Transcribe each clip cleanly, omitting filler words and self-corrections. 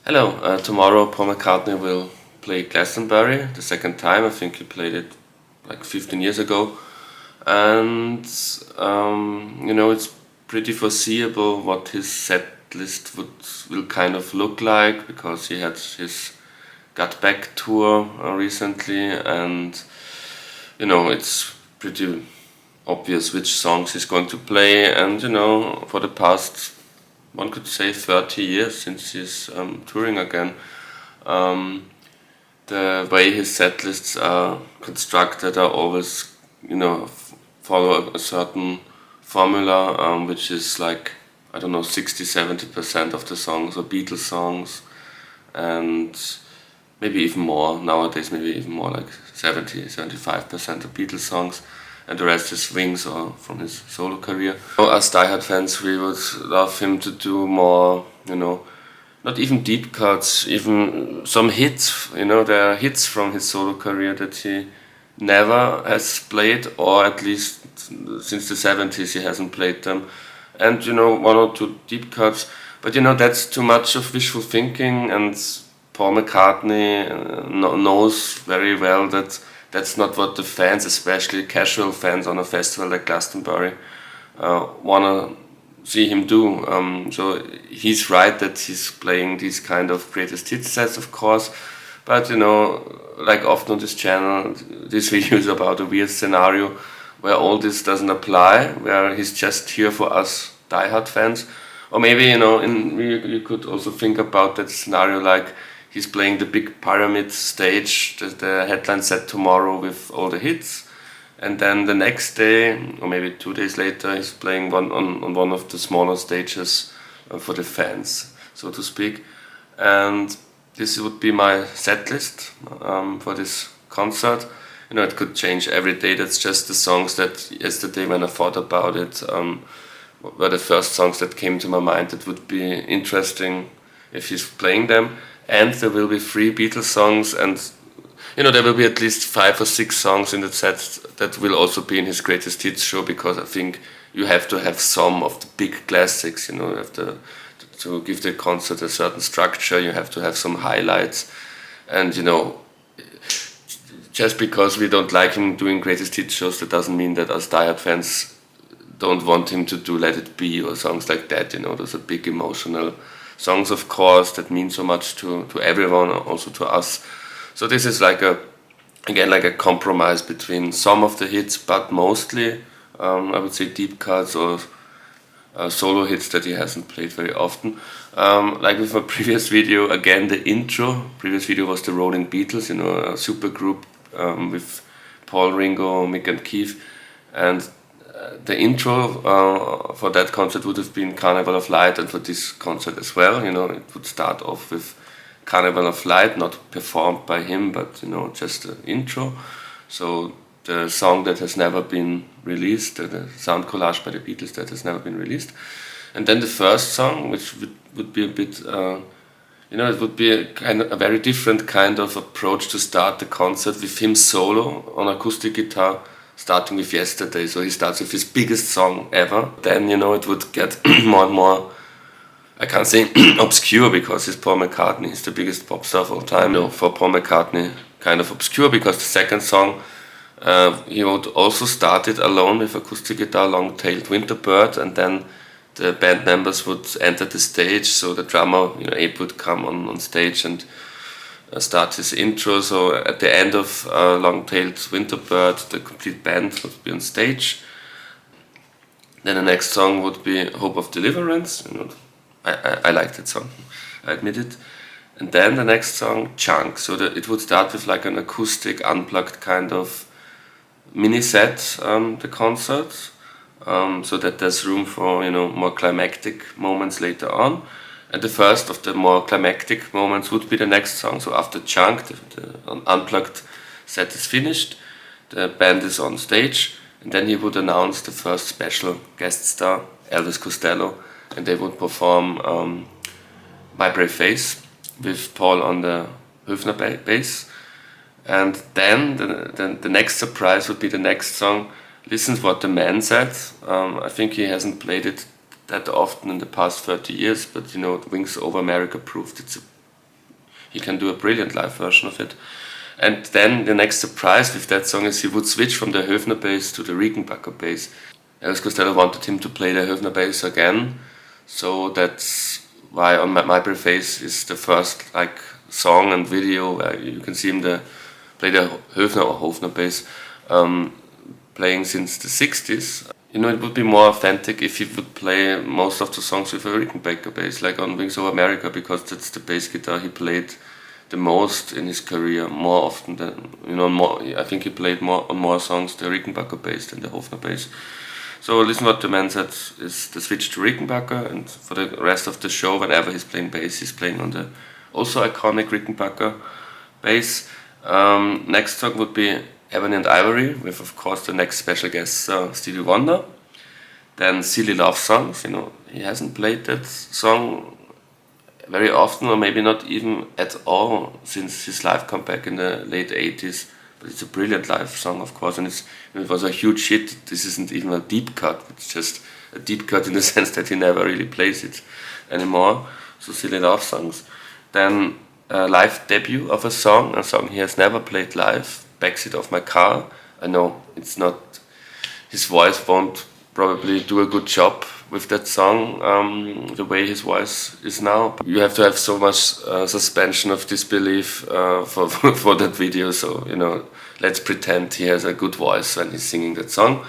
Hello, tomorrow Paul McCartney will play Glastonbury the second time. I think he played it like 15 years ago. And, it's pretty foreseeable what his set list will kind of look like because he had his Got Back tour recently, and, it's pretty obvious which songs he's going to play. And, for the past, one could say 30 years since he's touring again. The way his set lists are constructed are always, follow a certain formula, which is like, I don't know, 60-70% of the songs are Beatles songs, and maybe even more nowadays, maybe even more like 70-75% of Beatles songs, and the rest is Wings or from his solo career. As diehard fans, we would love him to do more, not even deep cuts, even some hits. There are hits from his solo career that he never has played, or at least since the 70s he hasn't played them. And one or two deep cuts, but that's too much of wishful thinking, and Paul McCartney knows very well that that's not what the fans, especially casual fans on a festival like Glastonbury, wanna see him do. So he's right that he's playing these kind of greatest hits sets, of course, but like often on this channel, this video is about a weird scenario where all this doesn't apply, where he's just here for us diehard fans. Or maybe you could also think about that scenario like he's playing the big pyramid stage, the headline set tomorrow with all the hits, and then the next day, or maybe 2 days later, he's playing on one of the smaller stages for the fans, so to speak. And this would be my set list for this concert. It could change every day. That's just the songs that yesterday, when I thought about it, were the first songs that came to my mind that would be interesting if he's playing them. And there will be 3 Beatles songs, and there will be at least 5 or 6 songs in the set that will also be in his greatest hits show, because I think you have to have some of the big classics. You have to give the concert a certain structure. You have to have some highlights, and just because we don't like him doing greatest hits shows, that doesn't mean that us diehard fans don't want him to do Let It Be or songs like that. Those are big emotional songs, of course, that mean so much to everyone, also to us. So this is like a compromise between some of the hits, but mostly I would say deep cuts or solo hits that he hasn't played very often. Like with my previous video, again the intro. Previous video was the Rolling Beatles, a super group with Paul, Ringo, Mick and Keith, and the intro for that concert would have been Carnival of Light, and for this concert as well, it would start off with Carnival of Light, not performed by him, but just the intro. So the song that has never been released, the sound collage by the Beatles that has never been released. And then the first song, which would be a bit, it would be a very different kind of approach to start the concert, with him solo on acoustic guitar, starting with Yesterday. So he starts with his biggest song ever. Then, it would get more and more, I can't say obscure, because it's Paul McCartney, he's the biggest pop star of all time. No, for Paul McCartney, kind of obscure, because the second song, he would also start it alone with acoustic guitar, Long-Tailed Winter Bird, and then the band members would enter the stage. So the drummer, Abe, would come on stage and start his intro. So at the end of Long-Tailed Winter Bird, the complete band would be on stage. Then the next song would be Hope of Deliverance. I like that song, I admit it. And then the next song, Chunk. So it would start with like an acoustic, unplugged kind of mini set, the concert, so that there's room for more climactic moments later on. And the first of the more climactic moments would be the next song. So after Chunk, the unplugged set is finished, the band is on stage, and then he would announce the first special guest star, Elvis Costello, and they would perform My Brave Face with Paul on the Höfner bass. And then the next surprise would be the next song, Listen to What the Man Said. I think he hasn't played it that often in the past 30 years, but Wings Over America proved it's a he can do a brilliant live version of it. And then the next surprise with that song is he would switch from the Höfner bass to the Rickenbacker bass. Elvis Costello wanted him to play the Höfner bass again, so that's why on My Preface is the first like song and video where you can see him play the Höfner or Hofner bass, playing since the 60s. You know, it would be more authentic if he would play most of the songs with a Rickenbacker bass, like on Wings Over America, because that's the bass guitar he played the most in his career, more often than, you know, more. I think he played more on more songs the Rickenbacker bass than the Hofner bass. So listen what the man said is the switch to Rickenbacker, and for the rest of the show, whenever he's playing bass, he's playing on the also iconic Rickenbacker bass. Next song would be Ebony and Ivory, with of course the next special guest Stevie Wonder. Then Silly Love Songs, you know, he hasn't played that song very often, or maybe not even at all, since his live comeback in the late 80s. But it's a brilliant live song, of course, and it was a huge hit. This isn't even a deep cut, it's just a deep cut in the sense that he never really plays it anymore. So Silly Love Songs. Then a live debut of a song he has never played live, Backseat of My Car. I know it's not, his voice won't probably do a good job with that song, the way his voice is now. You have to have so much suspension of disbelief for that video, so, you know, let's pretend he has a good voice when he's singing that song.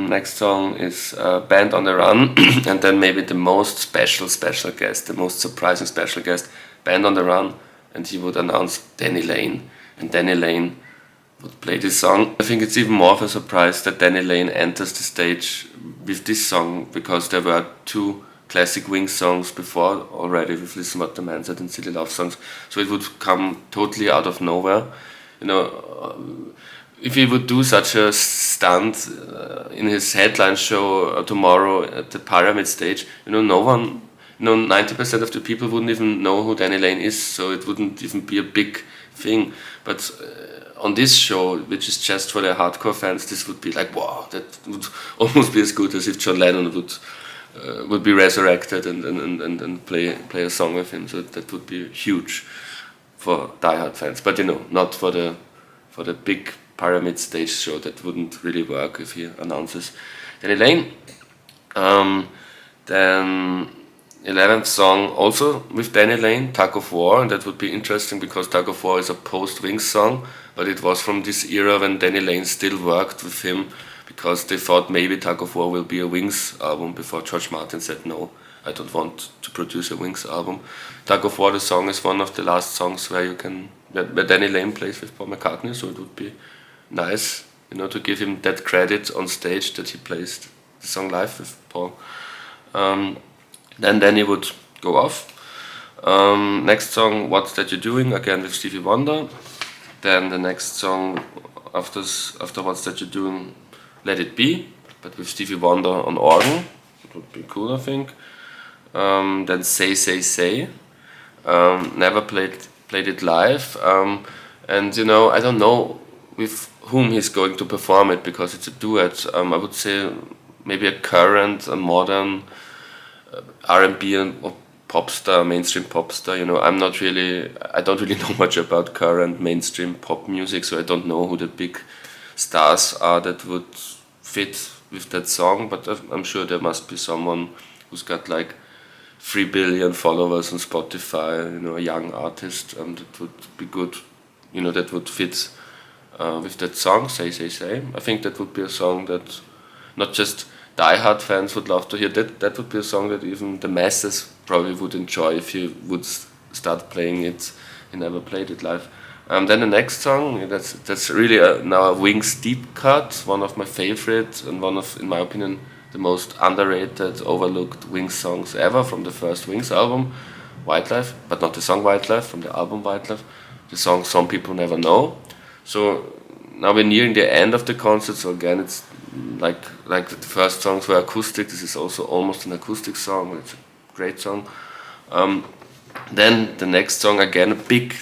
Next song is Band on the Run, and then maybe the most special guest, the most surprising special guest, Band on the Run, and he would announce Danny Lane, and Danny Lane would play this song. I think it's even more of a surprise that Danny Lane enters the stage with this song, because there were two classic Wings songs before already with Listen What the Man Said and Silly Love Songs, so it would come totally out of nowhere. You know, if he would do such a stunt in his headline show tomorrow at the Pyramid stage, you know, no one, you know, 90% of the people wouldn't even know who Danny Lane is, so it wouldn't even be a big thing. But on this show, which is just for the hardcore fans, this would be like, wow, that would almost be as good as if John Lennon would be resurrected and play a song with him. So that would be huge for diehard fans. But, you know, not for the big Pyramid stage show. That wouldn't really work if he announces Danny Lane. Then 11th song also with Danny Lane, Tug of War, and that would be interesting because Tug of War is a post-Wings song, but it was from this era when Danny Lane still worked with him, because they thought maybe Tug of War will be a Wings album before George Martin said no, I don't want to produce a Wings album. Tug of War, the song, is one of the last songs where Danny Lane plays with Paul McCartney, so it would be nice, you know, to give him that credit on stage that he plays the song live with Paul. Then Danny would go off. Next song, What's That You're Doing, again with Stevie Wonder. Then the next song after What's That You're Doing, Let It Be, but with Stevie Wonder on organ. It would be cool, I think. Then Say, Say, Say. Never played it live. And, you know, I don't know with whom he's going to perform it, because it's a duet. I would say maybe a current, a modern R&B or pop star, mainstream pop star. You know, I don't really know much about current mainstream pop music, so I don't know who the big stars are that would fit with that song, but I'm sure there must be someone who's got like 3 billion followers on Spotify, you know, a young artist, that would be good, you know, that would fit with that song, Say, Say, Say. I think that would be a song that not just diehard fans would love to hear. That would be a song that even the masses probably would enjoy if you would start playing it. You never played it live. Then the next song, that's really now a Wings deep cut, one of my favorite and one of, in my opinion, the most underrated, overlooked Wings songs ever from the first Wings album, Wildlife, but not the song Wildlife, from the album Wildlife, the song Some People Never Know. So now we're nearing the end of the concert, so again it's like the first songs were acoustic, this is also almost an acoustic song, it's a great song. Then the next song, again a big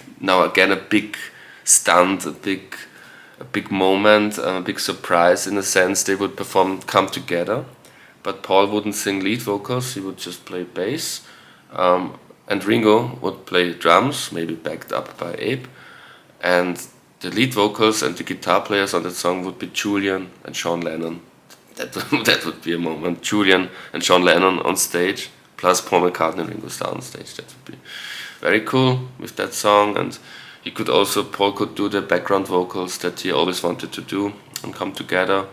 stunt, a big moment, a big surprise in a sense. They would perform Come Together, but Paul wouldn't sing lead vocals, he would just play bass. and Ringo would play drums, maybe backed up by Abe, and the lead vocals and the guitar players on that song would be Julian and Sean Lennon. That would be a moment. Julian and Sean Lennon on stage, plus Paul McCartney and Ringo Starr on stage. That would be very cool with that song. And Paul could do the background vocals that he always wanted to do and come together.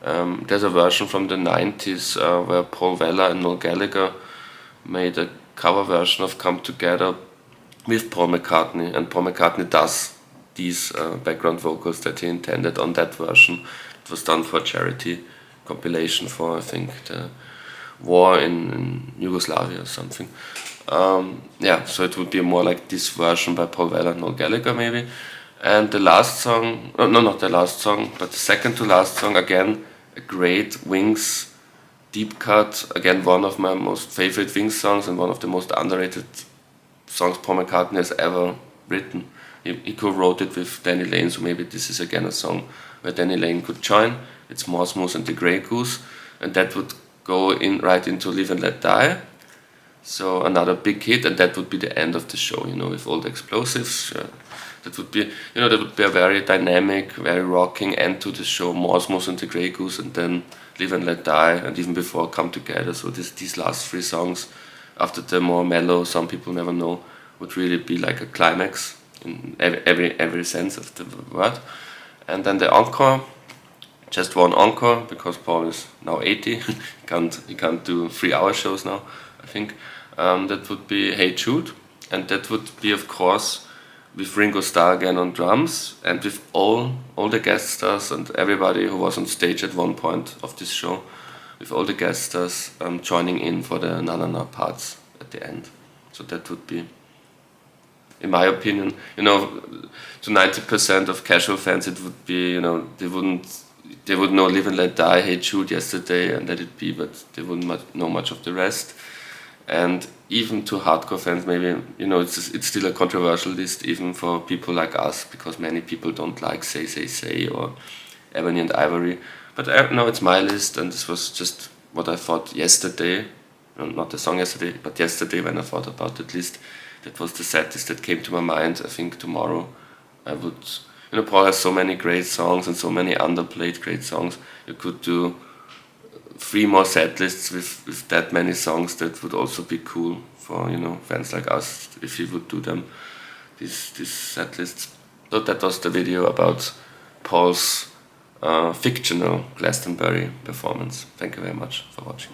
There's a version from the 90s where Paul Weller and Noel Gallagher made a cover version of Come Together with Paul McCartney, and Paul McCartney does these background vocals that he intended on that version. It was done for a charity compilation for, I think, the war in Yugoslavia or something. So it would be more like this version by Paul Weller and Noel Gallagher maybe. And the last song, not the last song, but the second to last song, again, a great Wings deep cut, again one of my most favorite Wings songs and one of the most underrated songs Paul McCartney has ever written. He co-wrote it with Danny Lane, so maybe this is again a song where Danny Lane could join. It's More Smooth and the Grey Goose, and that would go in right into Live and Let Die. So another big hit, and that would be the end of the show, with all the explosives. That would be a very dynamic, very rocking end to the show. More Smooth and the Grey Goose, and then Live and Let Die, and even before Come Together. So these last three songs, after the more mellow Some People Never Know, would really be like a climax in every sense of the word. And then the encore, just one encore, because Paul is now 80. he can't do 3-hour shows now, I think. That would be Hey Jude, and that would be, of course, with Ringo Starr again on drums, and with all the guest stars and everybody who was on stage at one point of this show, with all the guest stars joining in for the Na Na Na parts at the end. So that would be, in my opinion, to 90% of casual fans, it would be, they would know Live and Let Die, Hey Jude, Yesterday, and Let It Be, but they wouldn't know much of the rest. And even to hardcore fans, maybe, it's still a controversial list, even for people like us, because many people don't like Say, Say, Say or Ebony and Ivory. But no, it's my list, and this was just what I thought yesterday, not the song yesterday, but yesterday when I thought about that list. That was the set list that came to my mind. I think tomorrow I would, Paul has so many great songs and so many underplayed great songs. You could do 3 more set lists with that many songs. That would also be cool for fans like us if he would do them, these set lists. So that was the video about Paul's fictional Glastonbury performance. Thank you very much for watching.